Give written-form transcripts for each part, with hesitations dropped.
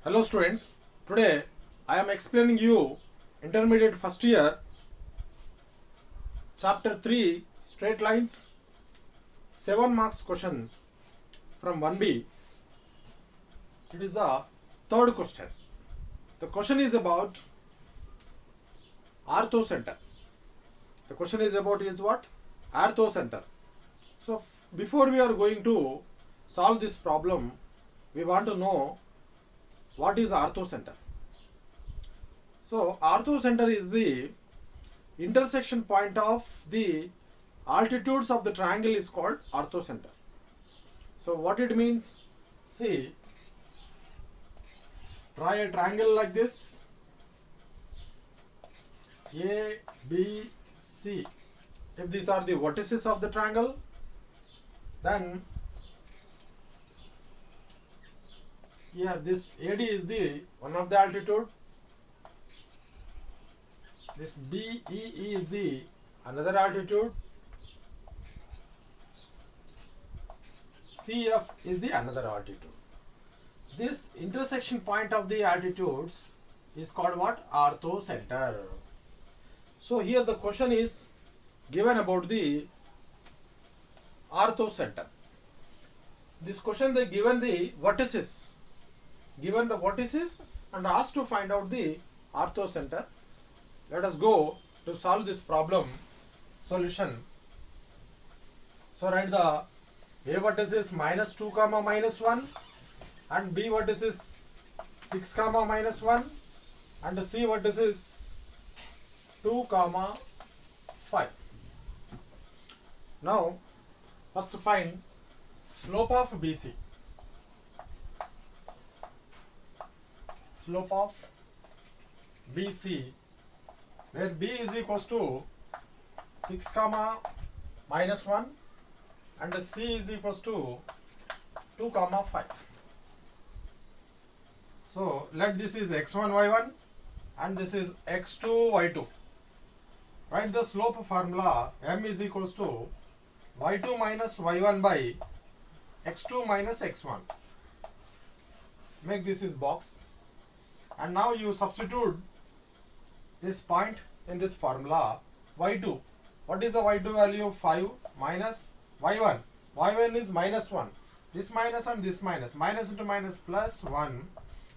Hello students, today I am explaining you intermediate first year chapter 3 straight lines 7 marks question from 1B. It is the third question. The question is about orthocenter. The question is about what? Orthocenter. So before we are going to solve this problem, we want to know what is orthocenter. So orthocenter is the intersection point of the altitudes of the triangle is called orthocenter. So what it means? See, try a triangle like this, A, B, C. If these are the vertices of the triangle, then here this AD is the one of the altitude, this BEE is the another altitude, CF is the another altitude. This intersection point of the altitudes is called what? Orthocenter. So here the question is given about the orthocenter. This question they given the vertices, and asked to find out the orthocenter. Let us go to solve this problem. Solution. So write the A vertex is -2, -1, and B vertex is 6, -1, and the C vertex is 2, 5. Now first find slope of BC. Slope of BC, where B is equals to 6, -1, and the C is equals to 2, 5. So let this is x1, y1, and this is x2, y2. Write the slope formula. M is equals to y2 minus y1 by x2 minus x1. Make this is box. And now you substitute this point in this formula. Y2. What is the Y2 value? 5 minus Y1. Y1 is -1. This minus and this minus. Minus into minus plus 1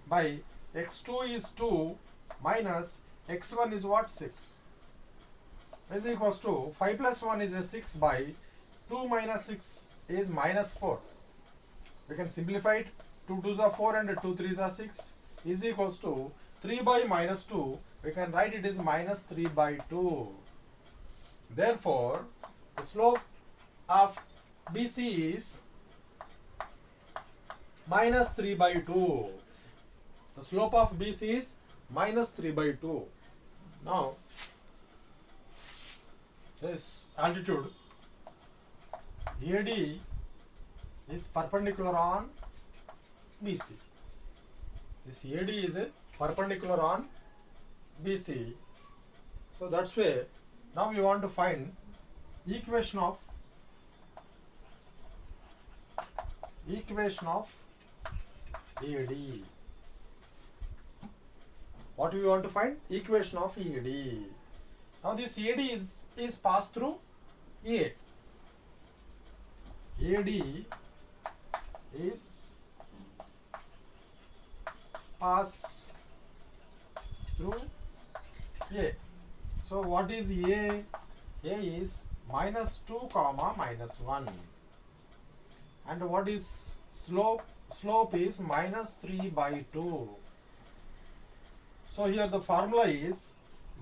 by X2 is 2 minus X1 is what? 6. Is equals to 5 plus 1 is a 6 by 2 minus 6 is -4. We can simplify it. 2 2s are 4 and 2 3s are 6 is equals to 3 by -2. We can write it is -3 by 2. Therefore, the slope of BC is -3 by 2. The slope of BC is -3 by 2. Now, this altitude AD is perpendicular on BC. This AD is perpendicular on BC. So that's why now we want to find equation of AD. What we want to find? Equation of AD. Now this AD is passed through A. AD is pass through A. So what is A? A is -2, -1. And what is slope? Slope is -3 by 2. So here the formula is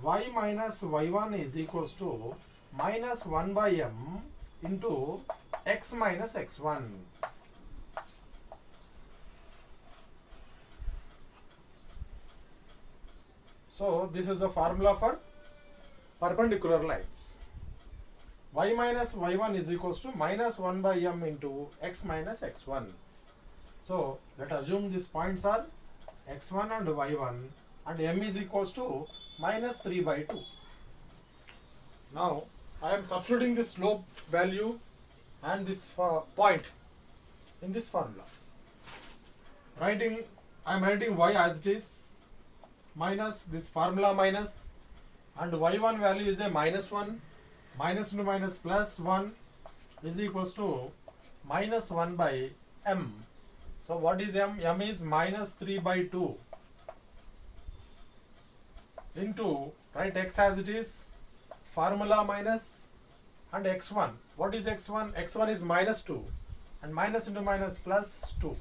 y minus y1 is equals to -1 by m into x minus x1. So this is the formula for perpendicular lines. Y minus y1 is equals to -1 by m into x minus x1. So let us assume these points are x1 and y1, and m is equals to -3 by 2. Now I am substituting this slope value and this point in this formula. Writing I am writing y as it is, minus this formula minus, and y1 value is a minus 1, minus into minus plus 1 is equals to minus 1 by m. So what is m? M is minus 3 by 2 into, write x as it is, formula minus, and x1. What is x1? x1 is minus 2, and minus into minus plus 2.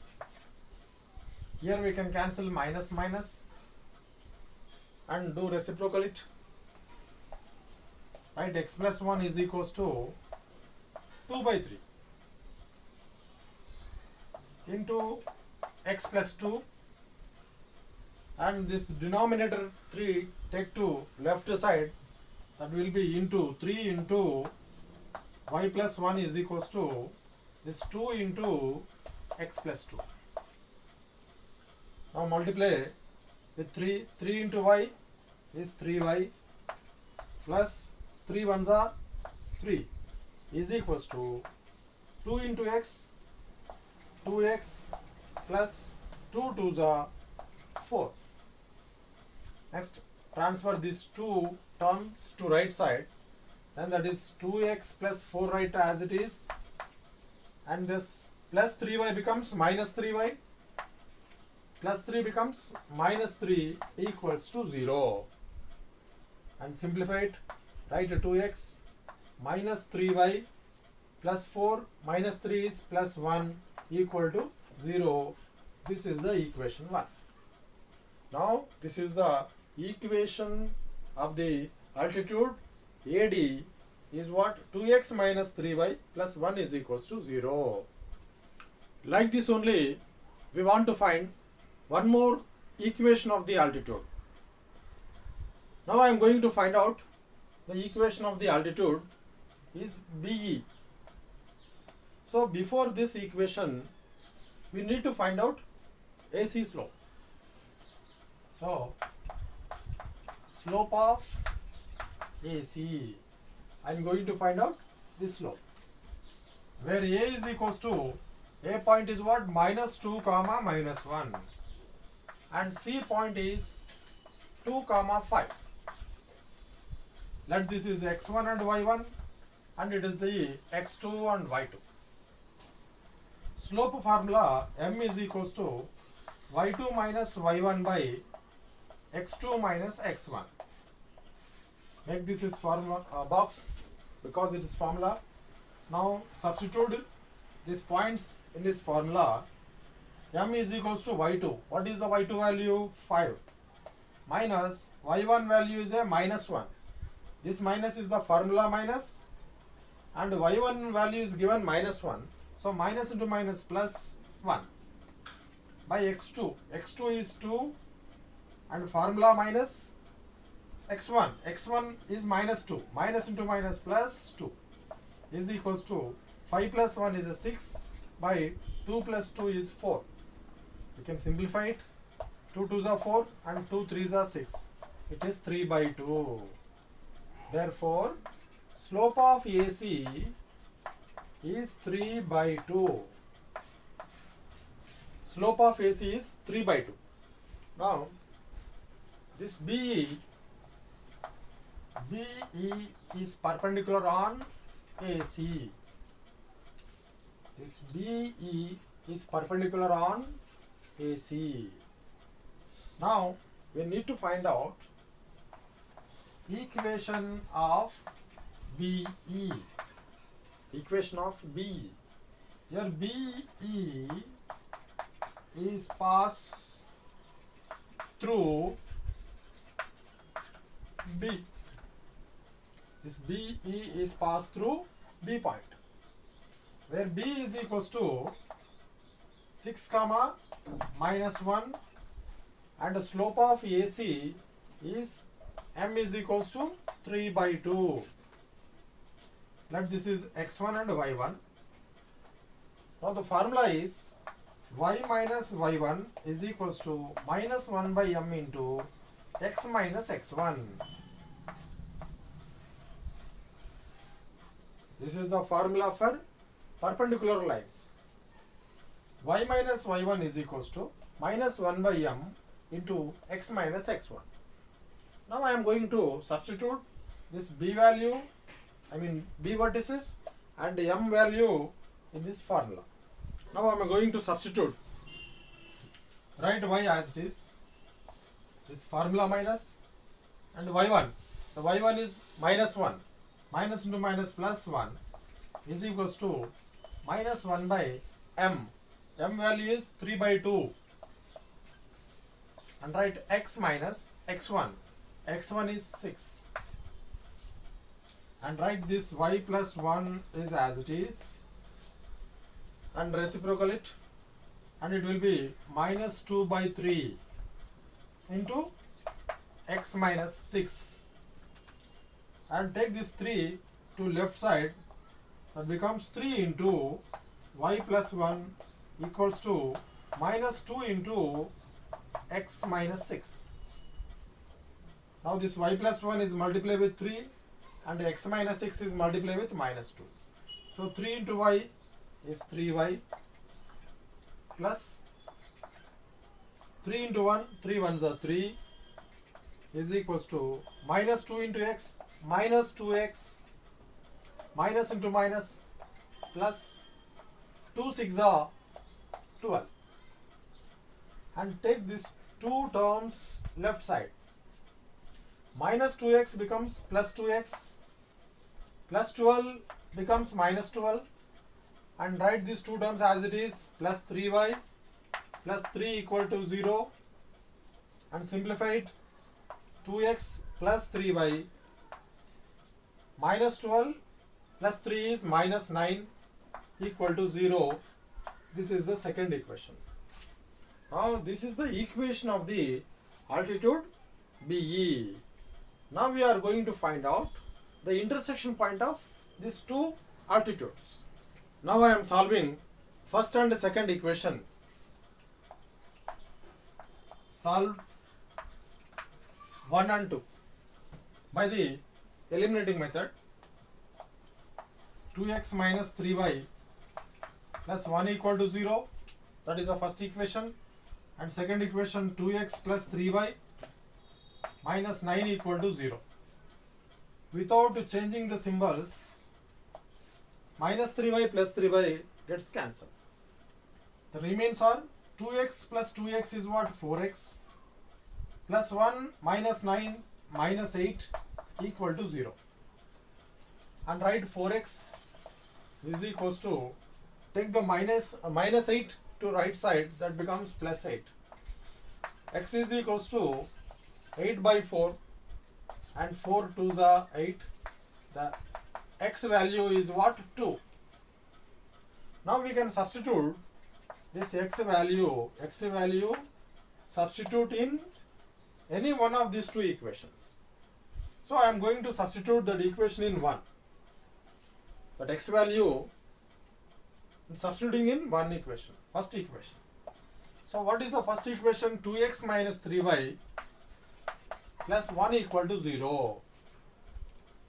Here we can cancel minus minus and do reciprocal it. Right, x plus 1 is equals to 2 by 3 into x plus 2, and this denominator 3 take to left side, that will be into 3 into y plus 1 is equals to this 2 into x plus 2. Now multiply with 3 into y is 3y plus 3 ones are 3 is equals to 2 into x, 2x plus 2 twos are 4. Next, transfer these two terms to right side, then that is 2x plus 4 right as it is, and this plus 3y becomes minus 3y, plus 3 becomes minus 3 equals to 0, and simplify it, write 2x minus 3y plus 4 minus 3 is plus 1 equal to 0. This is the equation 1. Now this is the equation of the altitude. AD is what? 2x minus 3y plus 1 is equals to 0. Like this only we want to find one more equation of the altitude. Now I am going to find out the equation of the altitude is BE. So before this equation we need to find out AC slope. So slope of AC, I am going to find out this slope, where A is equals to, A point is what? Minus 2 comma minus 1, and C point is 2 comma 5. Let this is x1 and y1, and it is the x2 and y2. Slope formula m is equals to y2 minus y1 by x2 minus x1. Make this is formula box because it is formula. Now substitute these points in this formula. M is equals to y2. What is the y2 value? 5. Minus y1 value is a minus 1. This minus is the formula minus, and y1 value is given minus 1. So minus into minus plus 1 by x2. x2 is 2, and formula minus x1. x1 is minus 2. Minus into minus plus 2 is equals to 5 plus 1 is a 6 by 2 plus 2 is 4. We can simplify it. 2 2s are 4 and 2 3s are 6. It is 3 by 2. Therefore, slope of AC is 3 by 2. Slope of AC is 3 by 2. Now, this BE is perpendicular on AC. This BE is perpendicular on AC. Now, we need to find out equation of BE. Equation of BE. Here BE is pass through B. This BE is passed through B point, where B is equals to 6 comma minus 1, and the slope of AC is m is equals to 3 by 2. Let this is x1 and y1. Now the formula is y minus y1 is equals to minus 1 by m into x minus x1. This is the formula for perpendicular lines. y minus y1 is equals to minus 1 by m into x minus x1. Now I am going to substitute this b value, b vertices and m value in this formula. Now I am going to substitute. Write y as it is, this formula minus, and y1. The y1 is minus 1. Minus into minus plus 1 is equals to minus 1 by m. M value is 3 by 2. And write x minus x1. x1 is 6. And write this y plus 1 is as it is. And reciprocal it. And it will be minus 2 by 3 into x minus 6. And take this 3 to left side. That becomes 3 into y plus 1 equals to minus 2 into x minus 6. Now this y plus 1 is multiplied with 3 and x minus 6 is multiplied with minus 2. So 3 into y is 3y plus 3 into 1, 3 ones are 3 is equals to minus 2 into x minus 2x minus into minus plus 2 6 are 12. And take this two terms left side. Minus 2x becomes plus 2x, plus 12 becomes minus 12, and write these two terms as it is, plus 3y plus 3 equal to 0, and simplify it. 2x plus 3y minus 12 plus 3 is minus 9 equal to 0. This is the second equation. Now this is the equation of the altitude BE. Now we are going to find out the intersection point of these two altitudes. Now I am solving first and second equation. Solve 1 and 2 by the eliminating method. 2x minus 3y plus 1 equal to 0. That is the first equation. And second equation, 2x plus 3y minus 9 equal to 0. Without changing the symbols, minus 3y plus 3y gets cancelled. The remains are 2x plus 2x is what? 4x plus 1 minus 9 minus 8 equal to 0. And write 4x is equals to, take the minus 8 to right side, that becomes plus 8. X is equals to 8 by 4 and 4 2s are 8. The x value is what? 2. Now we can substitute this x value substitute in any one of these two equations. So I am going to substitute that equation in 1. That x value substituting in one equation, first equation. So what is the first equation? 2x minus 3y plus 1 equal to 0.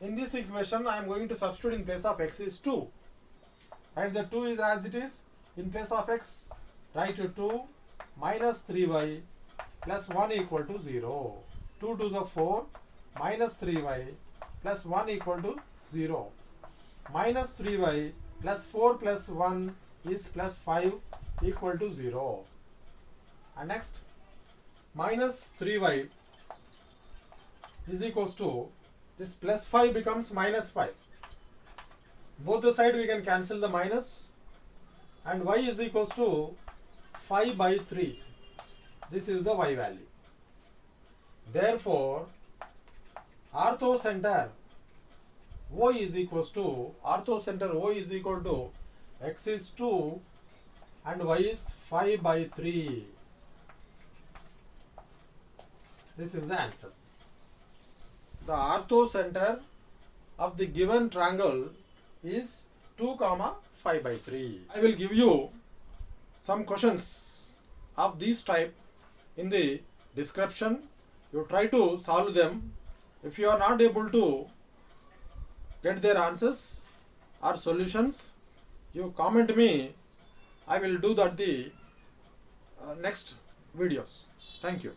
In this equation I am going to substitute in place of x is 2. Right, the 2 is as it is. In place of x, write 2 minus 3y plus 1 equal to 0. 2 2s are 4 minus 3y plus 1 equal to 0. Minus 3y plus 4 plus 1 is plus 5 equal to 0. And next, minus 3y is equals to, this plus 5 becomes minus 5. Both the side we can cancel the minus, and y is equals to 5 by 3. This is the y value. Therefore, orthocenter O is equals to, orthocenter O is equal to x is 2 and y is 5 by 3. This is the answer. The orthocenter of the given triangle is 2, 5 by 3. I will give you some questions of this type in the description. You try to solve them. If you are not able to get their answers or solutions, you comment me I will do that the next videos. Thank you.